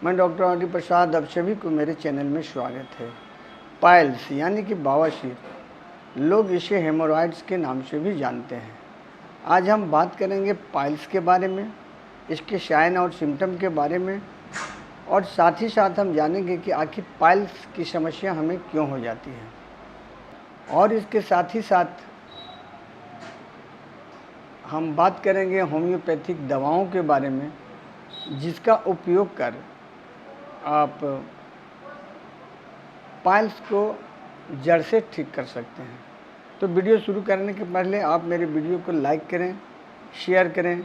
मैं doctor RD. प्रसाद, आप सभी को मेरे चैनल में स्वागत है। पाइल्स यानी कि बवासीर, लोग इसे हेमोरॉइड्स के नाम से भी जानते हैं। आज हम बात करेंगे पाइल्स के बारे में, इसके साइन और सिम्टम के बारे में, और साथ ही साथ हम जानेंगे कि आखिर पाइल्स की समस्या हमें क्यों हो जाती है। और इसके साथ ही साथ हम बात करेंगे होम्योपैथिक दवाओं के बारे में, जिसका उपयोग कर आप पाइल्स को जड़ से ठीक कर सकते हैं। तो वीडियो शुरू करने के पहले आप मेरे वीडियो को लाइक करें, शेयर करें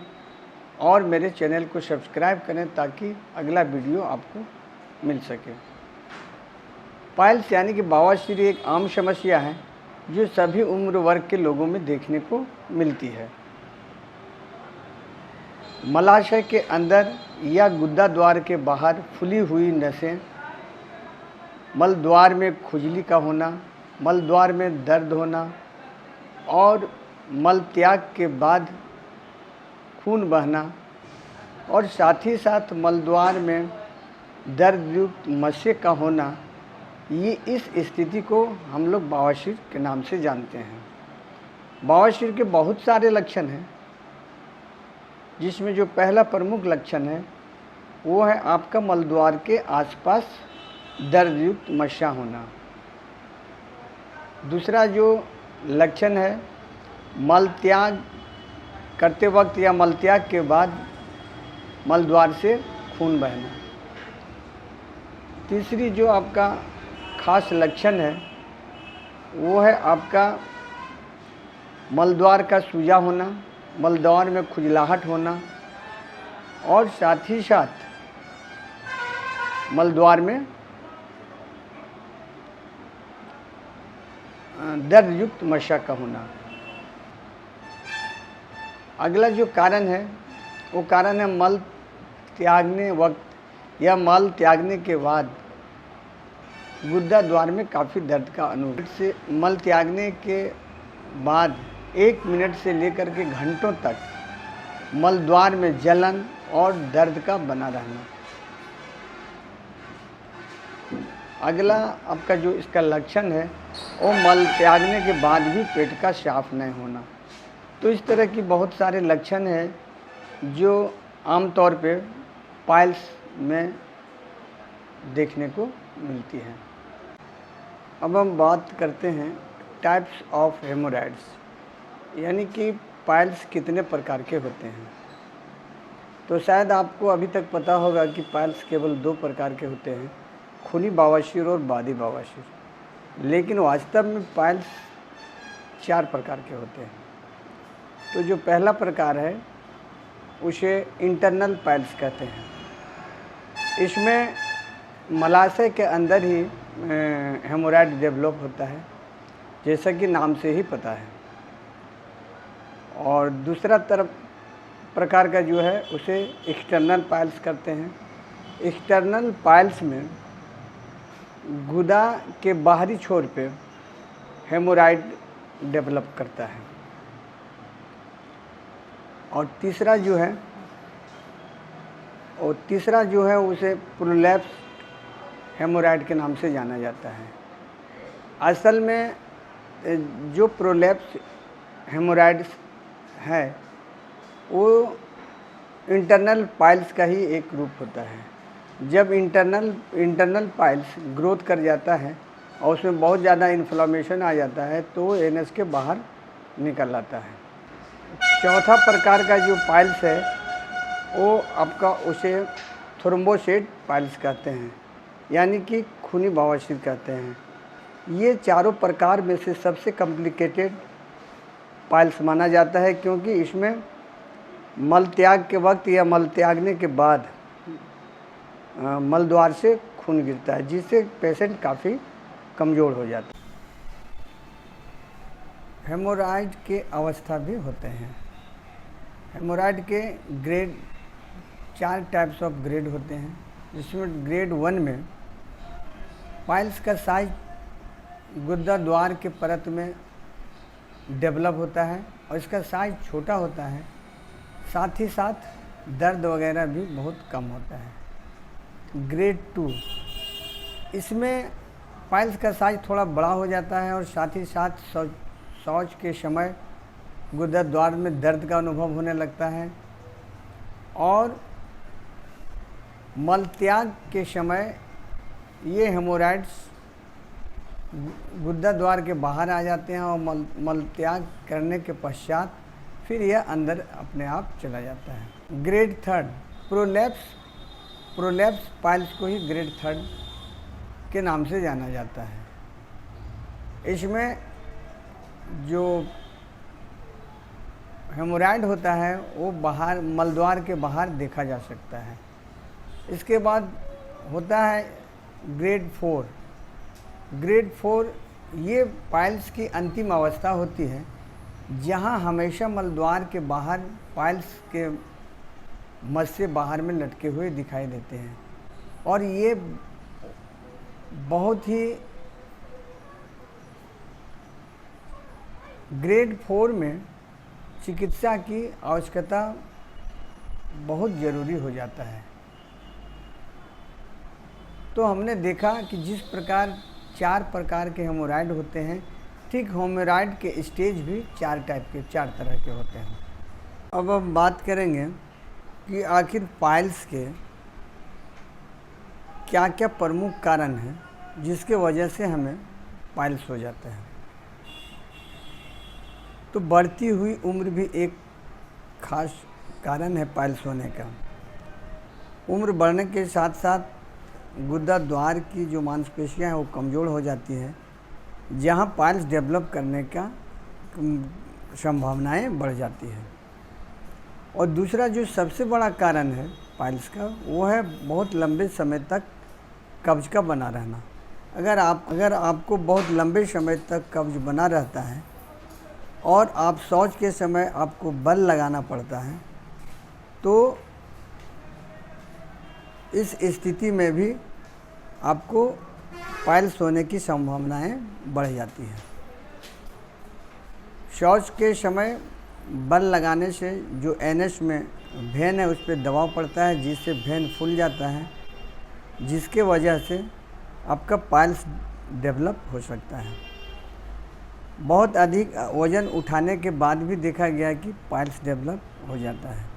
और मेरे चैनल को सब्सक्राइब करें ताकि अगला वीडियो आपको मिल सके। पाइल्स यानी कि बवासीर एक आम समस्या है जो सभी उम्र वर्ग के लोगों में देखने को मिलती है। मलाशय के अंदर या गुदा द्वार के बाहर फूली हुई नसें, मल द्वार में खुजली का होना, मल द्वार में दर्द होना और मल त्याग के बाद खून बहना, और साथ ही साथ मल द्वार में दर्द युक्त मस्से का होना, ये इस स्थिति को हम लोग बवासीर के नाम से जानते हैं। बवासीर के बहुत सारे लक्षण हैं, जिसमें जो पहला प्रमुख लक्षण है वो है आपका मलद्वार के आसपास दर्द युक्त मस्सा होना। दूसरा जो लक्षण है, मल त्याग करते वक्त या मल त्याग के बाद मलद्वार से खून बहना। तीसरी जो आपका खास लक्षण है वो है आपका मलद्वार का सूजा होना, मलद्वार में खुजलाहट होना और साथ ही साथ मलद्वार में दर्द युक्त मस्सा का होना। अगला जो कारण है वो कारण है मल त्यागने वक्त या मल त्यागने के बाद गुदा द्वार में काफ़ी दर्द का अनुभव से मल त्यागने के बाद 1 मिनट से लेकर के घंटों तक मल द्वार में जलन और दर्द का बना रहना। अगला आपका जो इसका लक्षण है वो मल त्यागने के बाद भी पेट का साफ नहीं होना। तो इस तरह की बहुत सारे लक्षण हैं जो आमतौर पे पाइल्स में देखने को मिलती हैं। अब हम बात करते हैं टाइप्स ऑफ हेमोरॉइड्स, यानी कि पाइल्स कितने प्रकार के होते हैं। तो शायद आपको अभी तक पता होगा कि पाइल्स केवल 2 प्रकार के होते हैं, खूनी बवासीर और बादी बवासीर। लेकिन वास्तव में पाइल्स 4 प्रकार के होते हैं। तो जो पहला प्रकार है उसे इंटरनल पाइल्स कहते हैं। इसमें मलाशय के अंदर ही हेमोरॉइड डेवलप होता है, जैसा कि नाम से ही पता है। और दूसरा प्रकार का जो है उसे एक्सटर्नल पाइल्स कहते हैं। एक्सटर्नल पाइल्स में गुदा के बाहरी छोर पे हेमोरॉइड डेवलप करता है। और तीसरा जो है उसे प्रोलैप्स हेमोरॉइड के नाम से जाना जाता है। असल में जो प्रोलैप्स हेमोरॉइड्स है वो इंटरनल पाइल्स का ही एक रूप होता है। जब इंटरनल पाइल्स ग्रोथ कर जाता है और उसमें बहुत ज़्यादा इन्फ्लामेशन आ जाता है तो वो एनस के बाहर निकल आता है। चौथा प्रकार का जो पाइल्स है वो आपका उसे थ्रोम्बोसिट पाइल्स कहते हैं, यानी कि खूनी बवासीर कहते हैं। ये चारों प्रकार में से सबसे कॉम्प्लिकेटेड पाइल्स माना जाता है, क्योंकि इसमें मल त्याग के वक्त या मल त्यागने के बाद मल द्वार से खून गिरता है, जिससे पेशेंट काफ़ी कमज़ोर हो जाता है। हेमोरॉइड के अवस्था भी होते हैं। हेमोरॉइड के ग्रेड 4 टाइप्स ऑफ ग्रेड होते हैं, जिसमें ग्रेड 1 में पाइल्स का साइज गुदा द्वार के परत में डेवलप होता है और इसका साइज छोटा होता है, साथ ही साथ दर्द वगैरह भी बहुत कम होता है। ग्रेड 2, इसमें पाइल्स का साइज थोड़ा बड़ा हो जाता है और साथ ही साथ शौच के समय गुदा द्वार में दर्द का अनुभव होने लगता है और मलत्याग के समय ये हेमोराइड्स गुदा द्वार के बाहर आ जाते हैं और मलत्याग करने के पश्चात फिर यह अंदर अपने आप चला जाता है। ग्रेड 3 प्रोलैप्स पाइल्स को ही ग्रेड 3 के नाम से जाना जाता है। इसमें जो हेमोराइड होता है वो बाहर मलद्वार के बाहर देखा जा सकता है। इसके बाद होता है ग्रेड 4। ग्रेड 4 ये पाइल्स की अंतिम अवस्था होती है जहाँ हमेशा मलद्वार के बाहर पाइल्स के मस से बाहर में लटके हुए दिखाई देते हैं और ये बहुत ही ग्रेड 4 में चिकित्सा की आवश्यकता बहुत ज़रूरी हो जाता है। तो हमने देखा कि जिस प्रकार 4 प्रकार के हेमोराइड होते हैं, ठीक हेमोराइड के स्टेज भी 4 तरह के होते हैं। अब हम बात करेंगे कि आखिर पाइल्स के क्या क्या प्रमुख कारण हैं जिसके वजह से हमें पाइल्स हो जाता है। तो बढ़ती हुई उम्र भी एक खास कारण है पाइल्स होने का। उम्र बढ़ने के साथ साथ गुदा द्वार की जो मांसपेशियां हैं वो कमज़ोर हो जाती हैं, जहां पाइल्स डेवलप करने का संभावनाएं बढ़ जाती हैं। और दूसरा जो सबसे बड़ा कारण है पाइल्स का, वो है बहुत लंबे समय तक कब्ज का बना रहना। अगर आपको बहुत लंबे समय तक कब्ज बना रहता है और आप शौच के समय आपको बल लगाना पड़ता है, तो इस स्थिति में भी आपको पाइल्स होने की संभावनाएं बढ़ जाती हैं। शौच के समय बल लगाने से जो एनएस में वेन है उस पर दबाव पड़ता है, जिससे वेन फूल जाता है, जिसके वजह से आपका पाइल्स डेवलप हो सकता है। बहुत अधिक वज़न उठाने के बाद भी देखा गया कि पाइल्स डेवलप हो जाता है।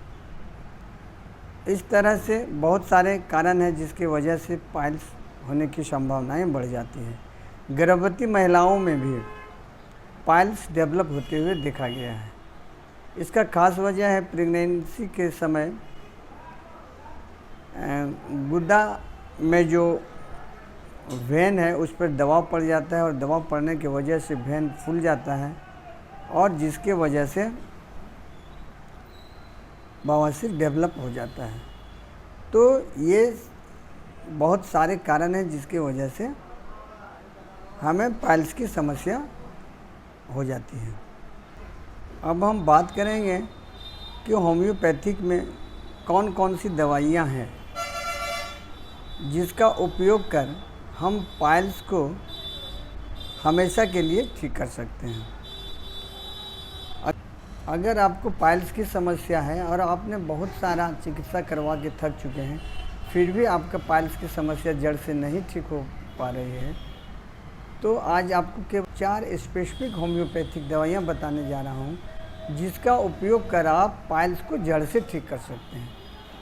इस तरह से बहुत सारे कारण हैं जिसकी वजह से पाइल्स होने की संभावनाएं बढ़ जाती हैं। गर्भवती महिलाओं में भी पाइल्स डेवलप होते हुए देखा गया है। इसका खास वजह है प्रेगनेंसी के समय गुदा में जो वेन है उस पर दबाव पड़ जाता है और दबाव पड़ने की वजह से वेन फूल जाता है और जिसके वजह से बवासीर डेवलप हो जाता है। तो ये बहुत सारे कारण हैं जिसकी वजह से हमें पाइल्स की समस्या हो जाती है। अब हम बात करेंगे कि होम्योपैथिक में कौन कौन सी दवाइयाँ हैं जिसका उपयोग कर हम पाइल्स को हमेशा के लिए ठीक कर सकते हैं। अगर आपको पाइल्स की समस्या है और आपने बहुत सारा चिकित्सा करवा के थक चुके हैं, फिर भी आपका पाइल्स की समस्या जड़ से नहीं ठीक हो पा रही है, तो आज आपको केवल 4 स्पेसिफिक होम्योपैथिक दवाइयाँ बताने जा रहा हूँ जिसका उपयोग कर आप पाइल्स को जड़ से ठीक कर सकते हैं।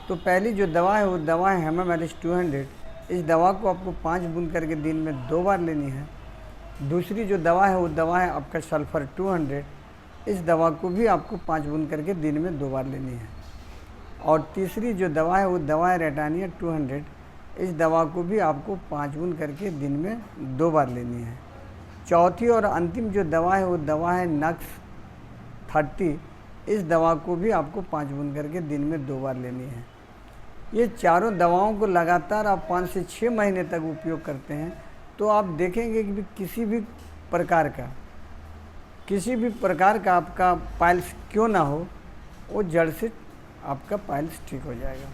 तो पहली जो दवा है वो दवा है हेमामेलिस 200। इस दवा को आपको 5 बूंद करके दिन में 2 बार लेनी है। दूसरी जो दवा है वो दवा है आपका सल्फर 200। इस दवा को भी आपको 5 बूंद करके दिन में 2 बार लेनी है। और तीसरी जो दवा है वो दवा है रेटानिया 200। इस दवा को भी आपको 5 बूंद करके दिन में 2 बार लेनी है। चौथी और अंतिम जो दवा है वो दवा है नक्स 30। इस दवा को भी आपको 5 बूंद करके दिन में 2 बार लेनी है। ये चारों दवाओं को लगातार आप 5 से 6 महीने तक उपयोग करते हैं तो आप देखेंगे कि किसी भी प्रकार का आपका पाइल्स क्यों ना हो, वो जड़ से आपका पाइल्स ठीक हो जाएगा।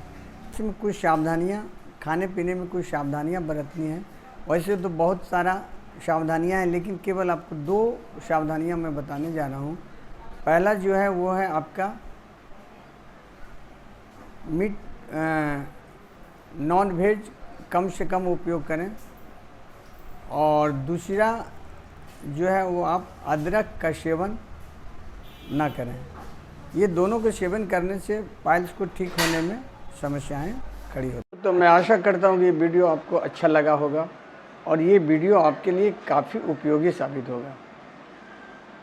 इसमें कुछ सावधानियाँ, खाने पीने में कुछ सावधानियाँ बरतनी हैं। वैसे तो बहुत सारा सावधानियाँ हैं, लेकिन केवल आपको 2 सावधानियाँ मैं बताने जा रहा हूँ। पहला जो है वो है आपका मीट नॉन वेज कम से कम उपयोग करें। और दूसरा जो है वो आप अदरक का सेवन ना करें। ये दोनों के सेवन करने से पाइल्स को ठीक होने में समस्याएं खड़ी होती। तो मैं आशा करता हूँ कि ये वीडियो आपको अच्छा लगा होगा और ये वीडियो आपके लिए काफ़ी उपयोगी साबित होगा।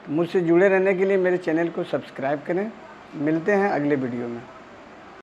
मुझसे जुड़े रहने के लिए मेरे चैनल को सब्सक्राइब करें। मिलते हैं अगले वीडियो में।